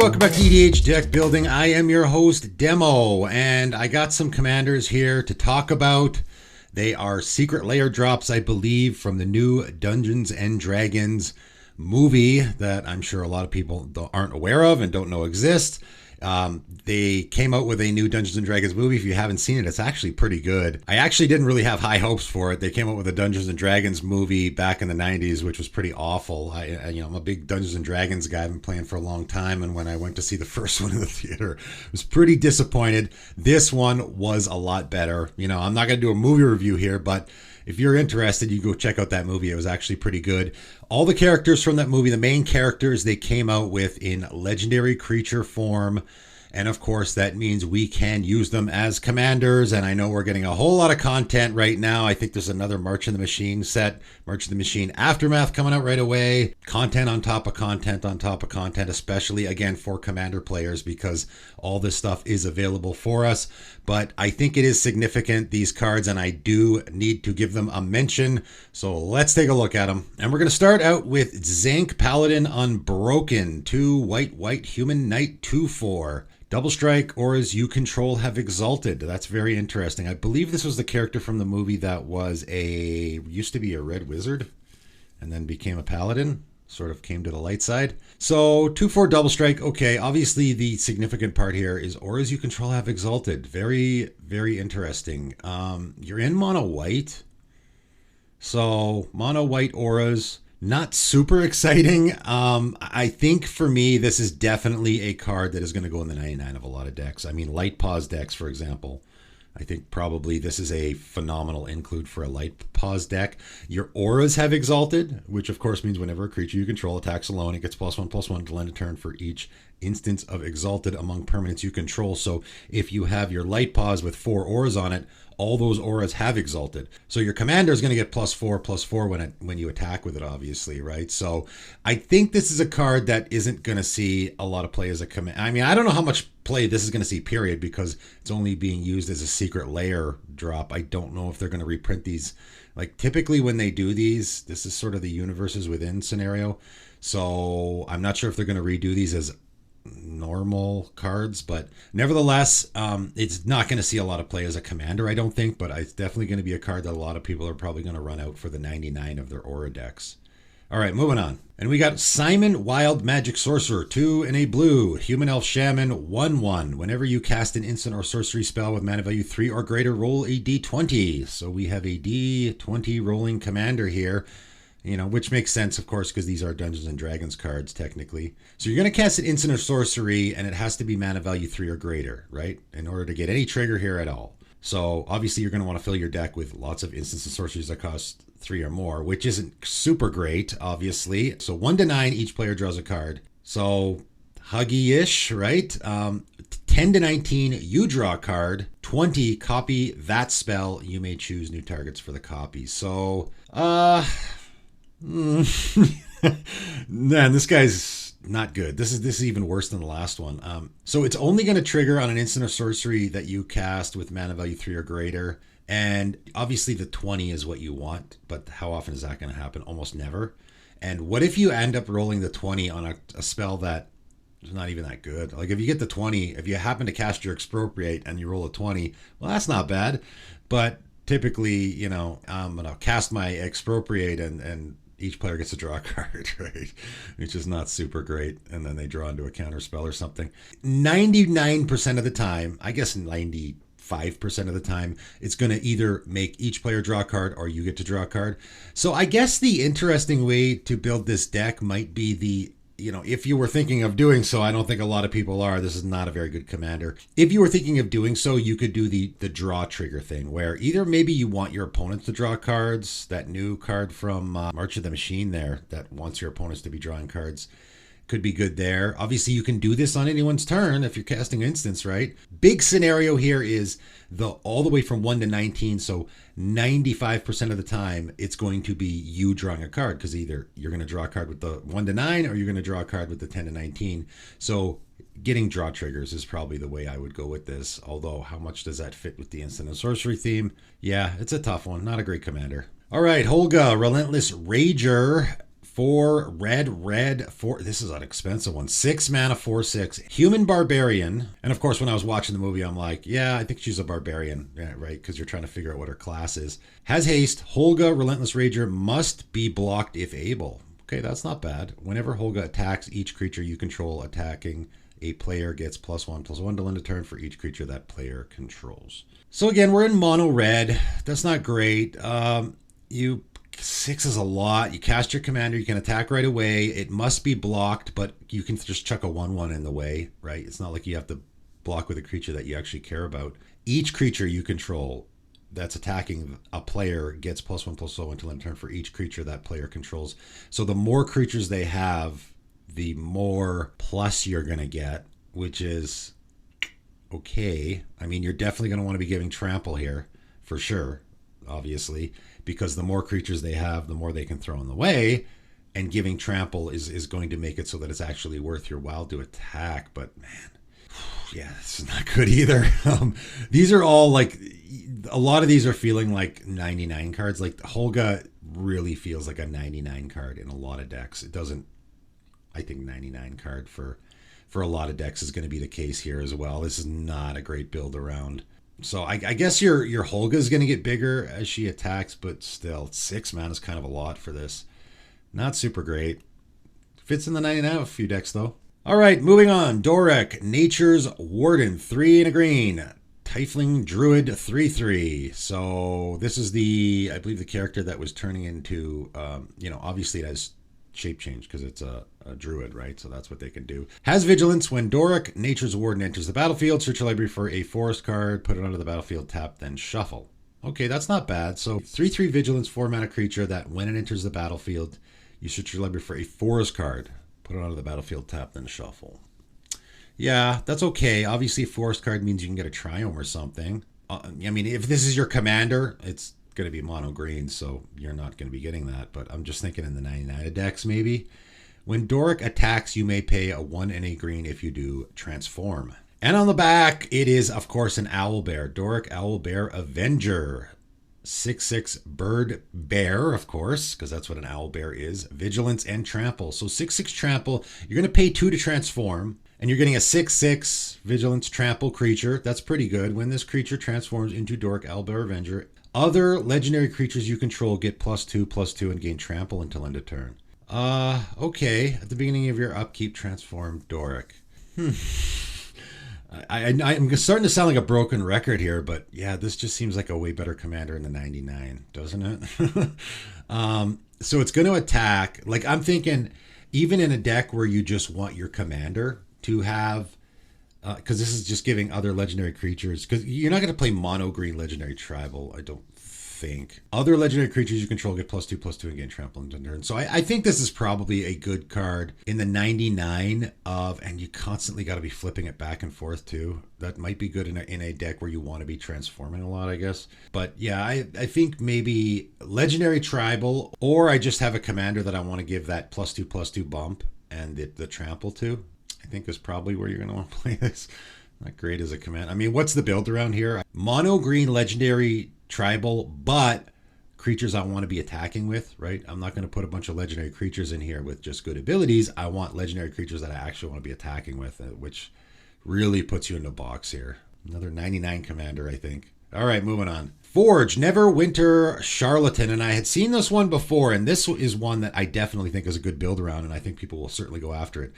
welcome back to EDH Deck Building. I am your host, Demo, and I got some commanders here to talk about. They are secret layer drops, I believe, from the new Dungeons and Dragons movie that I'm sure a lot of people aren't aware of and don't know exist. They came out with a new Dungeons and Dragons movie. If you haven't seen it, it's actually pretty good. I actually didn't really have high hopes for it. They came out with a Dungeons and Dragons movie back in the 90s, which was pretty awful. I'm a big Dungeons and Dragons guy. I've been playing for a long time, and when I went to see the first one in the theater, I was pretty disappointed. This one was a lot better. I'm not going to do a movie review here, but if you're interested, you go check out that movie. It was actually pretty good. All the characters from that movie, the main characters, they came out with in legendary creature form. And of course, that means we can use them as commanders. And I know we're getting a whole lot of content right now. I think there's another March in the Machine set, March in the Machine Aftermath coming out right away. Content on top of content on top of content, especially again for commander players, because all this stuff is available for us. But I think it is significant, these cards, and I do need to give them a mention. So let's take a look at them. And we're going to start out with Zinc Paladin Unbroken, 2 white human knight 2/4. Double strike, auras you control have exalted. That's very interesting. I believe this was the character from the movie that used to be a red wizard and then became a paladin. Sort of came to the light side. So 2/4 double strike. Okay, obviously the significant part here is auras you control have exalted. Very, very interesting. You're in mono white. So mono white auras. Not super exciting. I think for me, this is definitely a card that is going to go in the 99 of a lot of decks. I mean, light pause decks, for example. I think probably this is a phenomenal include for a light pause deck. Your auras have exalted, which of course means whenever a creature you control attacks alone, it gets +1/+1 to land a turn for each instance of exalted among permanents you control. So if you have your light pause with 4 auras on it, all those auras have exalted. So your commander is going to get +4/+4 when you attack with it, obviously, right? So I think this is a card that isn't going to see a lot of play as a command. I mean, I don't know how much play this is going to see, period, because it's only being used as a secret layer drop. I don't know if they're going to reprint these. Like typically when they do these, this is sort of the universes within scenario. So I'm not sure if they're going to redo these as normal cards, but nevertheless, it's not going to see a lot of play as a commander, I don't think, but it's definitely going to be a card that a lot of people are probably going to run out for the 99 of their aura decks. All right, moving on. And we got Simon Wild Magic Sorcerer, 2 and a blue, Human Elf Shaman, 1/1. Whenever you cast an instant or sorcery spell with mana value 3 or greater, roll a d20. So we have a d20 rolling commander here. Which makes sense, of course, because these are Dungeons and Dragons cards, technically. So you're going to cast an instant or sorcery, and it has to be mana value 3 or greater, right? In order to get any trigger here at all. So obviously you're going to want to fill your deck with lots of instants and sorceries that cost 3 or more, which isn't super great, obviously. So 1 to 9, each player draws a card. So huggy-ish, right? 10 to 19, you draw a card. 20, copy that spell. You may choose new targets for the copy. So, man, this guy's not good. This is even worse than the last one. So it's only going to trigger on an instant or sorcery that you cast with mana value 3 or greater. And obviously the 20 is what you want, but how often is that going to happen? Almost never. And what if you end up rolling the 20 on a spell that is not even that good? Like if you get the 20, if you happen to cast your Expropriate and you roll a 20, well, that's not bad. But typically, I'm going to cast my Expropriate and each player gets to draw a card, right? Which is not super great. And then they draw into a counter spell or something. 99% of the time, I guess 95% of the time, it's going to either make each player draw a card or you get to draw a card. So I guess the interesting way to build this deck might be if you were thinking of doing so, I don't think a lot of people are. This is not a very good commander. If you were thinking of doing so, you could do the draw trigger thing, where either maybe you want your opponents to draw cards, that new card from March of the Machine there that wants your opponents to be drawing cards. Could be good there. Obviously, you can do this on anyone's turn if you're casting instants, right? Big scenario here is all the way from 1 to 19. So 95% of the time, it's going to be you drawing a card, because either you're going to draw a card with the 1 to 9 or you're going to draw a card with the 10 to 19. So getting draw triggers is probably the way I would go with this. Although, how much does that fit with the instant and sorcery theme? Yeah, it's a tough one. Not a great commander. All right, Holga, Relentless Rager. 4 red, 4. This is an expensive one. 6 mana, 4/6. Human barbarian. And of course, when I was watching the movie, I'm like, yeah, I think she's a barbarian, yeah, right? Because you're trying to figure out what her class is. Has haste. Holga, Relentless Rager, must be blocked if able. Okay, that's not bad. Whenever Holga attacks each creature you control attacking a player gets +1/+1 till end of turn for each creature that player controls. So again, we're in mono red. That's not great. 6 is a lot. You cast your commander, you can attack right away. It must be blocked, but you can just chuck a 1/1 in the way, right? It's not like you have to block with a creature that you actually care about. Each creature you control that's attacking a player gets +1/+1 until end turn for each creature that player controls. So the more creatures they have, the more plus you're going to get, which is okay. I mean, you're definitely going to want to be giving trample here for sure, obviously, because the more creatures they have, the more they can throw in the way, and giving trample is going to make it so that it's actually worth your while to attack. But man, yeah, this is not good either. These are all like, a lot of these are feeling like 99 cards. Like Holga really feels like a 99 card in a lot of decks. It doesn't, I think 99 card for a lot of decks is going to be the case here as well. This is not a great build around. So I guess your Holga is going to get bigger as she attacks, but still 6 mana is kind of a lot for this. Not super great. Fits in the 99 of a few decks though. All right, moving on. Dorek, Nature's Warden, 3 and a green. Tiefling Druid, 3/3. So this is I believe the character that was turning into, obviously it has shape change because it's a druid, right? So that's what they can do. Has vigilance. When Dorek, Nature's Warden, enters the battlefield, search your library for a forest card, put it onto the battlefield, tap, then shuffle. Okay, that's not bad. So 3/3 vigilance, 4 mana creature that when it enters the battlefield, you search your library for a forest card, put it onto the battlefield, tap, then shuffle. Yeah, that's okay. Obviously, a forest card means you can get a Triome or something. I mean, if this is your commander, it's going to be mono green, so you're not going to be getting that. But I'm just thinking in the 99 decks, maybe. When Dorek attacks, you may pay a 1 and a green if you do transform. And on the back, it is, of course, an Owlbear. Dorek Owlbear Avenger. 6/6 bird bear, of course, because that's what an Owlbear is. Vigilance and trample. So 6/6 trample. You're going to pay 2 to transform. And you're getting a 6/6 vigilance trample creature. That's pretty good. When this creature transforms into Dorek Owlbear Avenger, other legendary creatures you control get +2/+2 and gain trample until end of turn. Okay. At the beginning of your upkeep, transform Dorek. I'm starting to sound like a broken record here, but yeah, this just seems like a way better commander in the 99, doesn't it? So it's going to attack. Like I'm thinking, even in a deck where you just want your commander to have, because this is just giving other legendary creatures, because you're not going to play mono green legendary tribal, I don't think. Other legendary creatures you control get +2/+2 and gain trample in turn. So I think this is probably a good card in the 99 of, and you constantly got to be flipping it back and forth too. That might be good in a deck where you want to be transforming a lot, I guess. But yeah, I think maybe legendary tribal, or I just have a commander that I want to give that +2/+2 bump and the trample to. I think is probably where you're going to want to play this. Not great as a command. I mean, what's the build around here? Mono green legendary tribal, but creatures I want to be attacking with, right? I'm not going to put a bunch of legendary creatures in here with just good abilities. I want legendary creatures that I actually want to be attacking with, which really puts you in the box here. Another 99 commander, I think. All right, moving on. Forge, Neverwinter Charlatan. And I had seen this one before, and this is one that I definitely think is a good build around, and I think people will certainly go after it.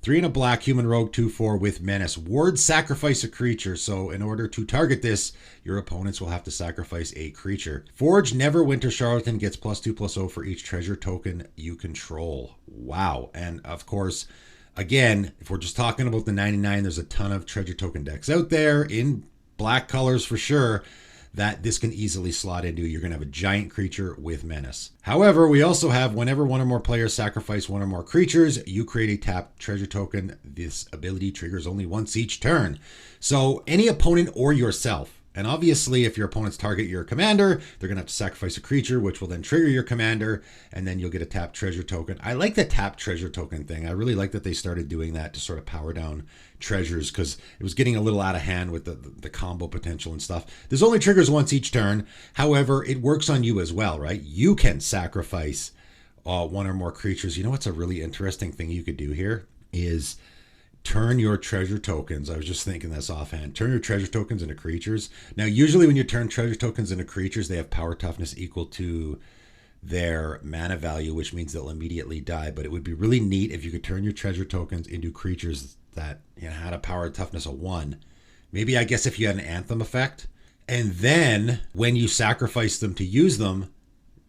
3 and a black, human rogue, 2/4 with menace. Ward, sacrifice a creature. So in order to target this, your opponents will have to sacrifice a creature. Forge, Neverwinter Charlatan gets +2/+0 for each treasure token you control. Wow. And of course, again, if we're just talking about the 99, there's a ton of treasure token decks out there in black colors for sure that this can easily slot into. You're going to have a giant creature with menace. However, we also have whenever one or more players sacrifice one or more creatures, you create a tapped treasure token. This ability triggers only once each turn. So any opponent or yourself, and obviously if your opponents target your commander, they're going to have to sacrifice a creature, which will then trigger your commander, and then you'll get a tapped treasure token. I like the tapped treasure token thing. I really like that they started doing that to sort of power down treasures, because it was getting a little out of hand with the combo potential and stuff. This only triggers once each turn. However, it works on you as well, right? You can sacrifice one or more creatures. You know what's a really interesting thing you could do here is turn your treasure tokens. I was just thinking this offhand. Turn your treasure tokens into creatures. Now, usually when you turn treasure tokens into creatures, they have power toughness equal to their mana value, which means they'll immediately die. But it would be really neat if you could turn your treasure tokens into creatures that, you know, had a power toughness of 1. Maybe, I guess, if you had an Anthem effect. And then when you sacrifice them to use them,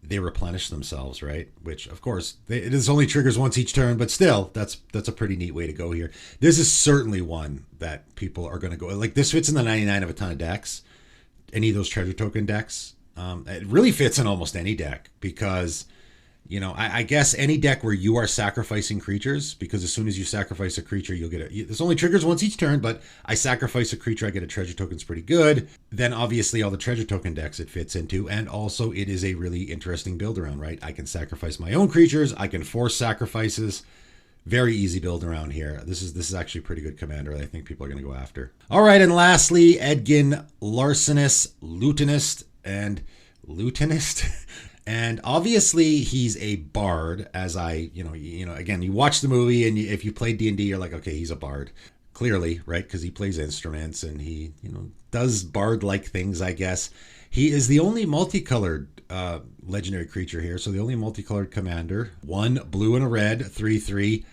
they replenish themselves, right? Which, of course, it is only triggers once each turn, but still, that's a pretty neat way to go here. This is certainly one that people are going to go. Like, this fits in the 99 of a ton of decks. Any of those treasure token decks. It really fits in almost any deck because, you know, I guess any deck where you are sacrificing creatures, because as soon as you sacrifice a creature, you'll get this only triggers once each turn, but I sacrifice a creature, I get a treasure token. It's pretty good. Then obviously all the treasure token decks it fits into, and also it is a really interesting build around, right? I can sacrifice my own creatures. I can force sacrifices. Very easy build around here. This is actually a pretty good commander that I think people are going to go after. All right, and lastly, Edgar Larsenus, Lutenist, and Lutenist. And obviously he's a bard, as again, you watch the movie and if you play D&D, you're like, okay, he's a bard. Clearly, right? Because he plays instruments and he, does bard-like things, I guess. He is the only multicolored legendary creature here. So the only multicolored commander. 1 blue and a red, 3/3.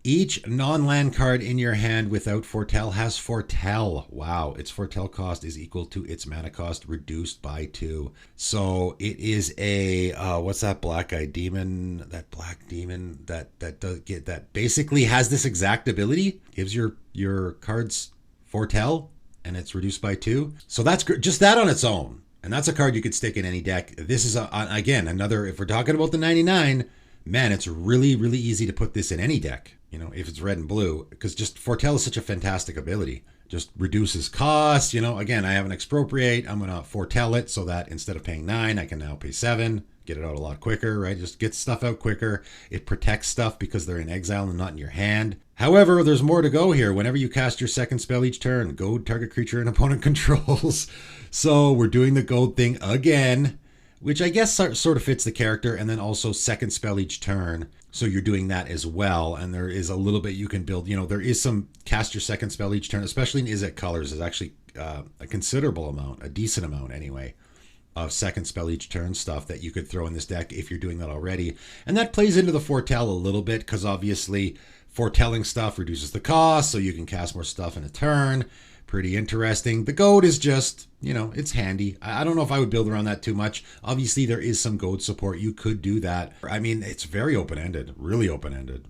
Each non-land card in your hand without Foretell has Foretell. Wow, its Foretell cost is equal to its mana cost reduced by 2. So it is a what's that black guy demon? That black demon that does get that basically has this exact ability. Gives your cards Foretell and it's reduced by 2. So that's just that on its own, and that's a card you could stick in any deck. This is again another. If we're talking about the 99. Man, it's really, really easy to put this in any deck, if it's red and blue, because just Foretell is such a fantastic ability. Just reduces costs, again, I have an expropriate. I'm going to foretell it so that instead of paying 9, I can now pay 7, get it out a lot quicker, right? Just get stuff out quicker. It protects stuff because they're in exile and not in your hand. However, there's more to go here. Whenever you cast your second spell each turn, goad target creature and opponent controls. So we're doing the goad thing again, which I guess sort of fits the character, and then also second spell each turn. So you're doing that as well, and there is a little bit you can build. There is some cast your second spell each turn, especially in Izzet Colors. There's actually a considerable amount, a decent amount anyway, of second spell each turn stuff that you could throw in this deck if you're doing that already. And that plays into the Foretell a little bit, because obviously foretelling stuff reduces the cost, so you can cast more stuff in a turn. Pretty interesting. The goad is just, it's handy. I don't know if I would build around that too much. Obviously, there is some goad support. You could do that. I mean, it's very open-ended, really open-ended.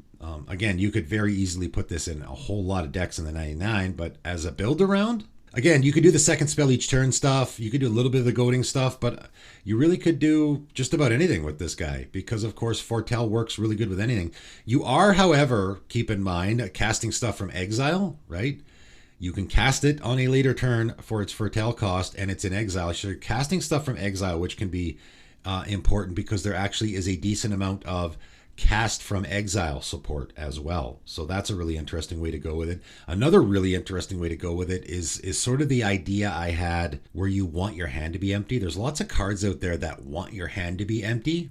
Again, you could very easily put this in a whole lot of decks in the 99, but as a build around, again, you could do the second spell each turn stuff. You could do a little bit of the goading stuff, but you really could do just about anything with this guy because, of course, Foretell works really good with anything. You are, however, keep in mind, casting stuff from exile, right? You can cast it on a later turn for its Foretell cost, and it's in exile. So you're casting stuff from exile, which can be important because there actually is a decent amount of cast from exile support as well. So that's a really interesting way to go with it. Another really interesting way to go with it is sort of the idea I had where you want your hand to be empty. There's lots of cards out there that want your hand to be empty.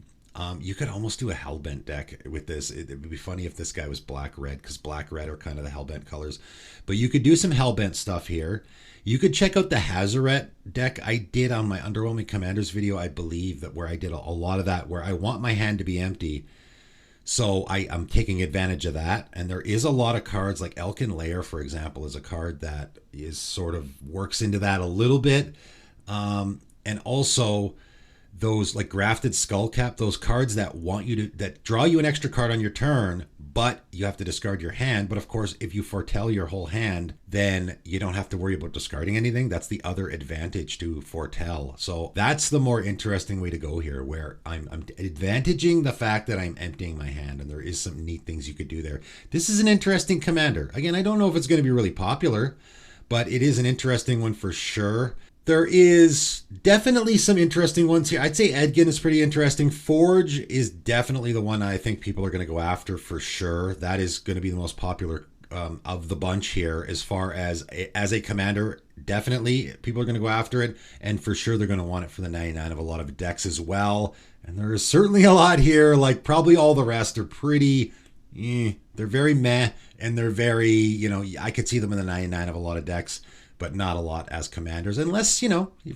You could almost do a Hellbent deck with this. It would be funny if this guy was black-red, because black-red are kind of the Hellbent colors. But you could do some Hellbent stuff here. You could check out the Hazaret deck I did on my Underwhelming Commanders video, I believe, where I did a lot of that, where I want my hand to be empty. So I'm taking advantage of that. And there is a lot of cards, like Elkin Lair, for example, is a card that is sort of works into that a little bit. And also those like Grafted Skullcap, those cards that that draw you an extra card on your turn, but you have to discard your hand. But of course, if you foretell your whole hand, then you don't have to worry about discarding anything. That's the other advantage to foretell. So that's the more interesting way to go here, where I'm advantaging the fact that I'm emptying my hand, and there is some neat things you could do there. This is an interesting commander. Again, I don't know if it's going to be really popular, but it is an interesting one for sure. There is definitely some interesting ones here. I'd say Edgin is pretty interesting. Forge is definitely the one I think people are going to go after for sure. That is going to be the most popular of the bunch here as far as a commander. definitely people are going to go after it, and for sure they're going to want it for the 99 of a lot of decks as well. And there is certainly a lot here. Like probably all the rest are pretty, they're very meh, and they're very, I could see them in the 99 of a lot of decks, but not a lot as commanders, unless,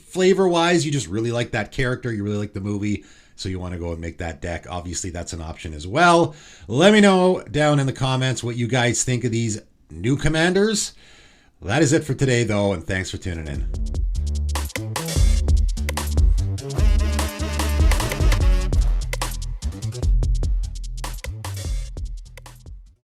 flavor wise, you just really like that character, you really like the movie, so you want to go and make that deck. Obviously, that's an option as well. Let me know down in the comments what you guys think of these new commanders. That is it for today, though, and thanks for tuning in.